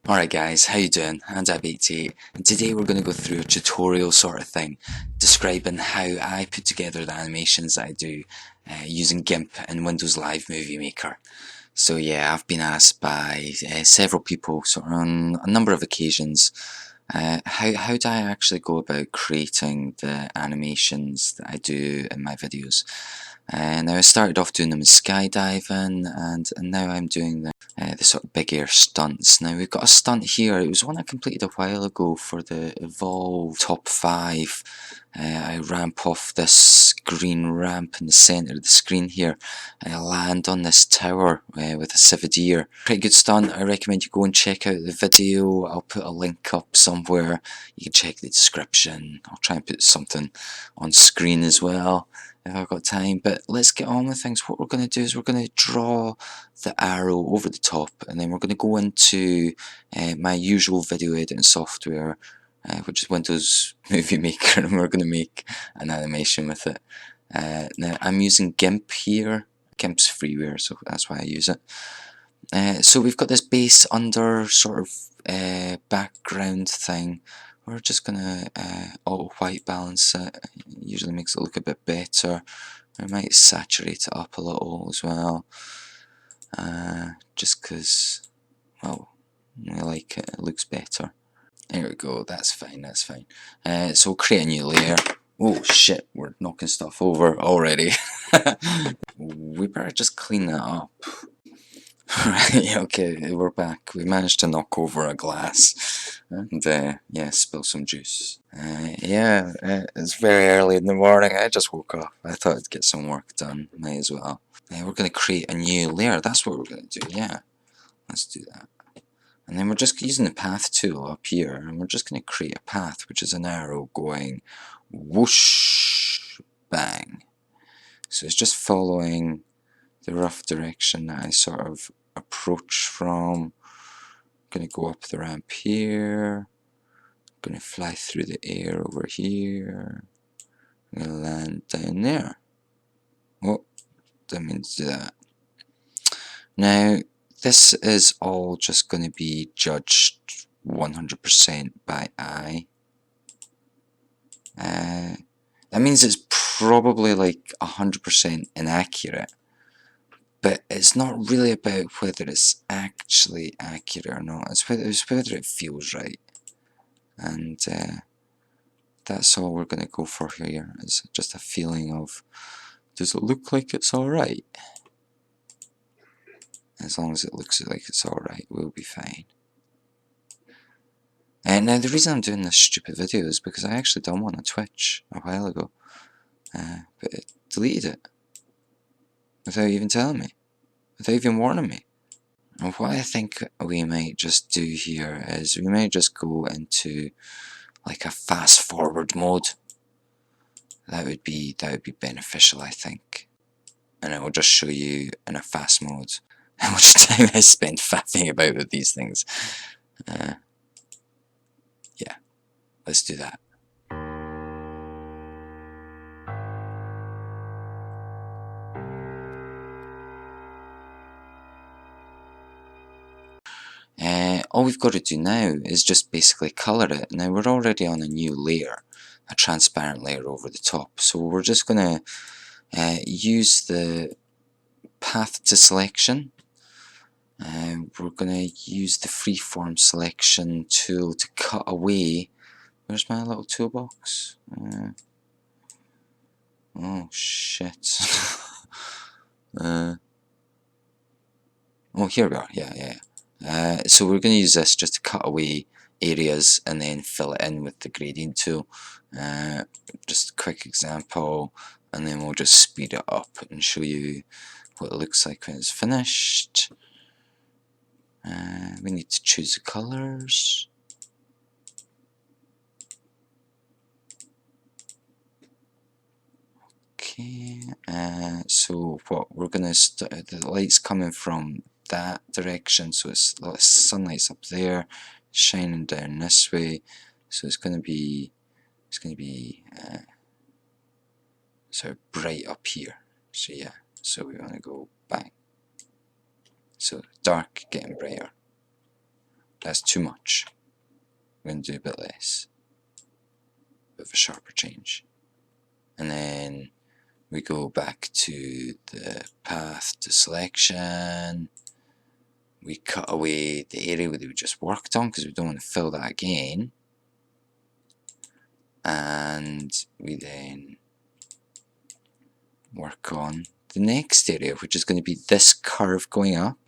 Alright guys, how you doing? HandJab88, and today we're going to go through a tutorial sort of thing describing how I put together the animations that I do using GIMP and Windows Live Movie Maker. So yeah, I've been asked by several people sort of on a number of occasions how do I actually go about creating the animations that I do in my videos. Now I started off doing them in skydiving, and now I'm doing the sort of big air stunts. Now we've got a stunt here. It was one I completed a while ago for the Evolve Top 5. I ramp off this green ramp in the centre of the screen here, and I land on this tower with a Civadier. Pretty good stunt. I recommend you go and check out the video. I'll put a link up somewhere. You can check the description. I'll try and put something on screen as well if I've got time. But let's get on with things. What we're going to do is we're going to draw the arrow over the top, and then we're going to go into my usual video editing software, which is Windows Movie Maker, and we're going to make an animation with it. Now I'm using GIMP here. GIMP's freeware, so that's why I use it. So we've got this base under sort of background thing. We're just gonna auto white balance it. Usually makes it look a bit better. I might saturate it up a little as well, just because, well, I like it. It looks better. There we go. That's fine. That's fine. So we'll create a new layer. Oh shit! We're knocking stuff over already. We better just clean that up. Right, okay, we're back. We managed to knock over a glass and, yeah, spill some juice. It's very early in the morning. I just woke up. I thought I'd get some work done. Might as well. We're going to create a new layer. That's what we're going to do, yeah. Let's do that. And then we're just using the path tool up here, and we're just going to create a path, which is an arrow going whoosh, bang. So it's just following the rough direction that I sort of approach from. I'm going to go up the ramp here. I'm going to fly through the air over here. I'm going to land down there. Oh, didn't mean to do that. Now, this is all just going to be judged 100% by eye. That means it's probably like 100% inaccurate. But it's not really about whether it's actually accurate or not. It's whether it feels right. And that's all we're going to go for here. Is just a feeling of, does it look like it's alright? As long as it looks like it's alright, we'll be fine. And now the reason I'm doing this stupid video is because I actually done one on Twitch a while ago. But it deleted it. Without even telling me. Without even warning me. And what I think we might just do here is we might just go into like a fast forward mode. That would be beneficial, I think. And it will just show you in a fast mode how much time I spend faffing about with these things. Yeah, let's do that. All we've got to do now is just basically colour it. Now we're already on a new layer, a transparent layer over the top. So we're just going to use the path to selection. We're going to use the freeform selection tool to cut away. Where's my little toolbox? Oh shit. Oh, here we are. Yeah. So we're going to use this just to cut away areas and then fill it in with the gradient tool. Just a quick example, and then we'll just speed it up and show you what it looks like when it's finished. We need to choose the colours. Okay, so what we're going to start, the light's coming from that direction, so it's sunlight's up there, shining down this way, so it's going to be sort of bright up here. So yeah, so we want to go bang. So dark getting brighter. that's too much. We're going to do a bit less. Bit of a sharper change. And then we go back to the path to selection. We cut away the area that we just worked on because we don't want to fill that again. And we then work on the next area, which is going to be this curve going up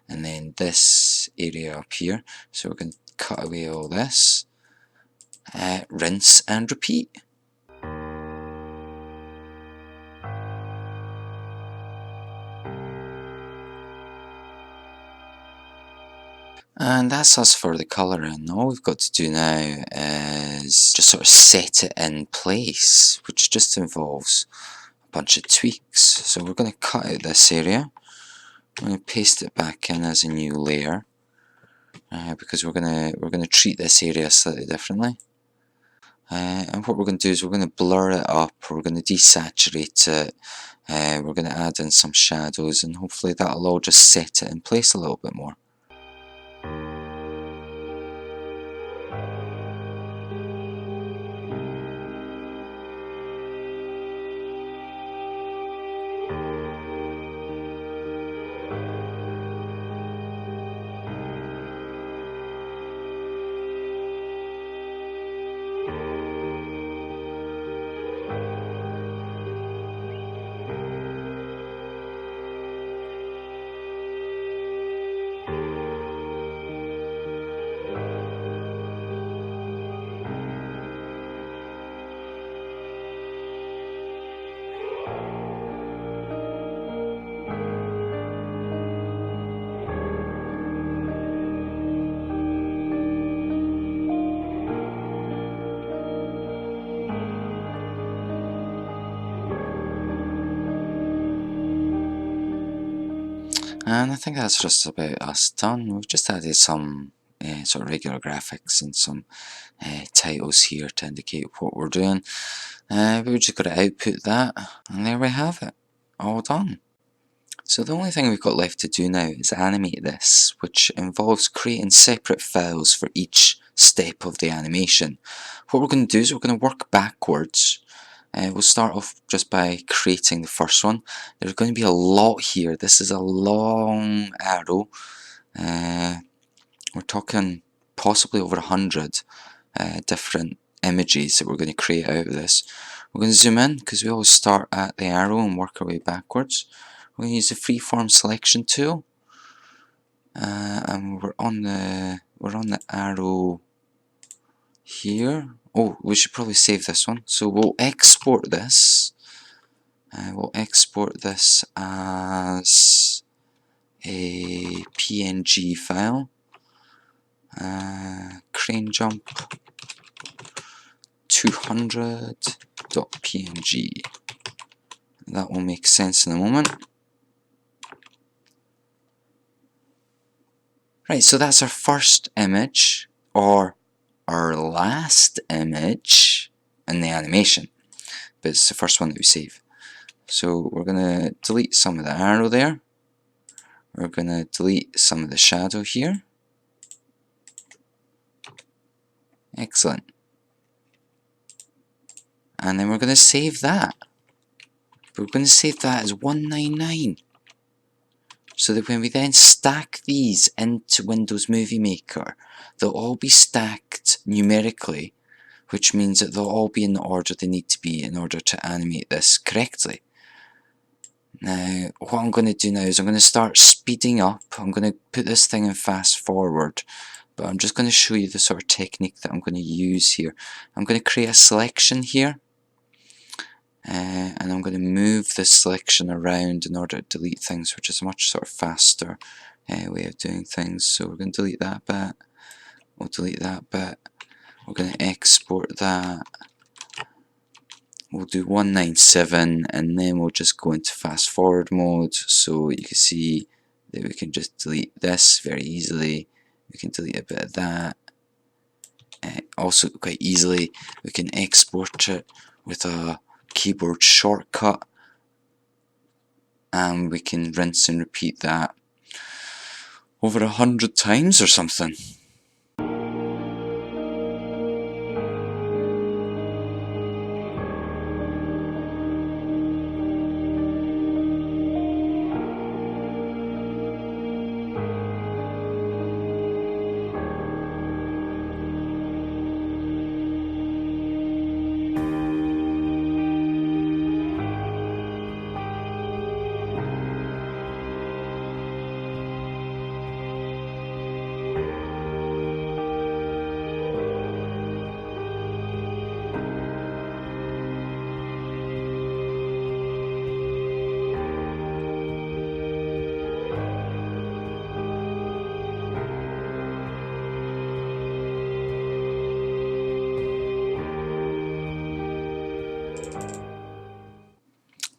and then this area up here. So we're going to cut away all this, rinse and repeat. And that's us for the colouring. All we've got to do now is just sort of set it in place, which just involves a bunch of tweaks. So we're going to cut out this area. I'm going to paste it back in as a new layer because we're going to treat this area slightly differently. And what we're going to do is we're going to blur it up, we're going to desaturate it, we're going to add in some shadows, and hopefully that'll all just set it in place a little bit more. And I think that's just about us done. We've just added some sort of regular graphics and some titles here to indicate what we're doing. We've just got to output that, and there we have it, all done. So the only thing we've got left to do now is animate this, which involves creating separate files for each step of the animation. What we're going to do is we're going to work backwards. We'll start off just by creating the first one. There's going to be a lot here. This is a long arrow. We're talking possibly over 100 different images that we're going to create out of this. We're going to zoom in because we always start at the arrow and work our way backwards. We're going to use the freeform selection tool, and we're on the arrow here. Oh, we should probably save this one. So we'll export this. We'll export this as a PNG file. Crane jump 200.png. That will make sense in a moment. Right, so that's our first image, or our last image in the animation, but it's the first one that we save. So we're going to delete some of the arrow there. We're going to delete some of the shadow here. Excellent. And then we're going to save that. But we're going to save that as 199. So that when we then stack these into Windows Movie Maker, they'll all be stacked numerically, which means that they'll all be in the order they need to be in order to animate this correctly. Now, what I'm going to do now is I'm going to start speeding up. I'm going to put this thing in fast forward, but I'm just going to show you the sort of technique that I'm going to use here. I'm going to create a selection here, and I'm going to move this selection around in order to delete things, which is a much sort of faster way of doing things. So we're going to delete that bit, we'll delete that bit, we're going to export that, we'll do 197, and then we'll just go into fast forward mode, so you can see that we can just delete this very easily. We can delete a bit of that. Also quite easily we can export it with a keyboard shortcut, and we can rinse and repeat that over 100 times or something.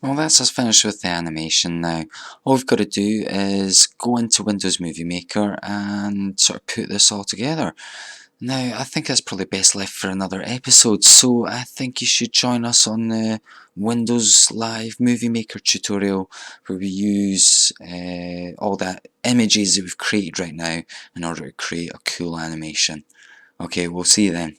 Well, that's us finished with the animation now. All we've got to do is go into Windows Movie Maker and sort of put this all together. Now, I think that's probably best left for another episode, so I think you should join us on the Windows Live Movie Maker tutorial, where we use all the images that we've created right now in order to create a cool animation. Okay, we'll see you then.